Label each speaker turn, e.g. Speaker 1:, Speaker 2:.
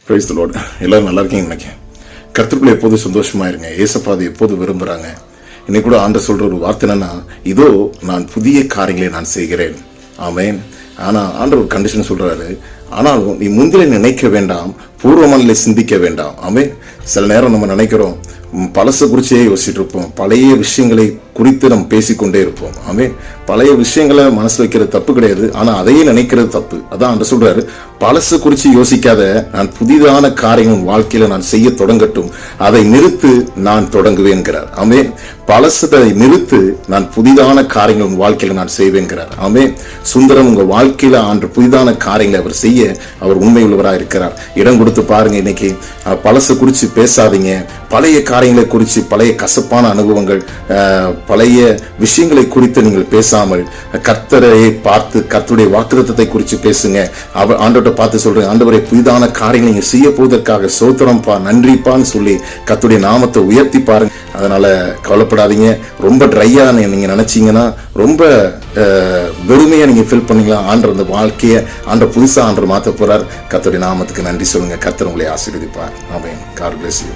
Speaker 1: Praise the Lord. எல்லாரும் நல்லா இருக்கீங்க. இன்னைக்கு கர்த்தருக்குள்ள எப்போது சந்தோஷமா இருங்க. ஏசப்பா அதை எப்போது விரும்புறாங்க. இன்னைக்கு கூட ஆண்டவர் சொல்ற ஒரு வார்த்தை என்னன்னா, இதோ நான் புதிய காரியங்களை நான் செய்கிறேன். ஆமென். ஆனா ஆண்டவர் ஒரு கண்டிஷன் சொல்றாரு, ஆனாலும் நீ முந்திலே நினைக்க வேண்டாம், பூர்வமனிலே சிந்திக்க வேண்டாம். ஆமென். சில நேரம் நம்ம நினைக்கிறோம், பழச குறிச்சே யோசிச்சுட்டு இருப்போம், பழைய விஷயங்களை குறித்து நம்ம பேசிக்கொண்டே இருப்போம். ஆமென். பழைய விஷயங்களை மனசு வைக்கிறது தப்பு கிடையாது, ஆனா அதையே நினைக்கிறது தப்பு. அதான் ஆண்டவர் சொல்றாரு, பழசு குறிச்சு யோசிக்காத, நான் புதிதான காரியங்கள் வாழ்க்கையில நான் செய்ய தொடங்கட்டும், அதை நிறுத்து, நான் தொடங்குவேன்கிறார். ஆமென். பழசத்தை நிறுத்து, நான் புதிதான காரியங்கள் உங்க வாழ்க்கையில நான் செய்வேன்கிறார். ஆமென். சுந்தரம் உங்க வாழ்க்கையில ஆண்டு புதிதான காரியங்களை அவர் செய்ய அவர் உண்மை உள்ளவராக இருக்கிறார். இடம் கொடுத்து பாருங்க. இன்னைக்கு பழசு குறிச்சு பேசாதீங்க. பழைய காரியங்களை குறித்து, பழைய கசப்பான அனுபவங்கள், பழைய விஷயங்களை குறித்து நீங்கள் பேசாமல் கர்த்தரை பார்த்து கர்த்தருடைய வாக்குத்தத்தத்தை குறித்து பேசுங்க. ஆண்டவரை பார்த்து சொல்றேன், ஆண்டவரை புதிதான காரியங்களை நீங்க செய்ய போவதற்காக சோத்திரம்பா, நன்றிப்பான்னு சொல்லி கர்த்தருடைய நாமத்தை உயர்த்தி பாருங்க. அதனால கவலைப்படாதீங்க. ரொம்ப ட்ரையா நீங்க நினைச்சீங்கன்னா, ரொம்ப வெறுமையா நீங்க ஃபீல் பண்ணீங்களா, ஆண்டவர் அந்த வாழ்க்கையை ஆண்டவர் புதுசா ஆண்டவர் மாத்த போறார். கர்த்தருடைய நாமத்துக்கு நன்றி சொல்லுங்க. கர்த்தர் உங்களை ஆசீர்வதிப்பார். ஆமென். God bless you.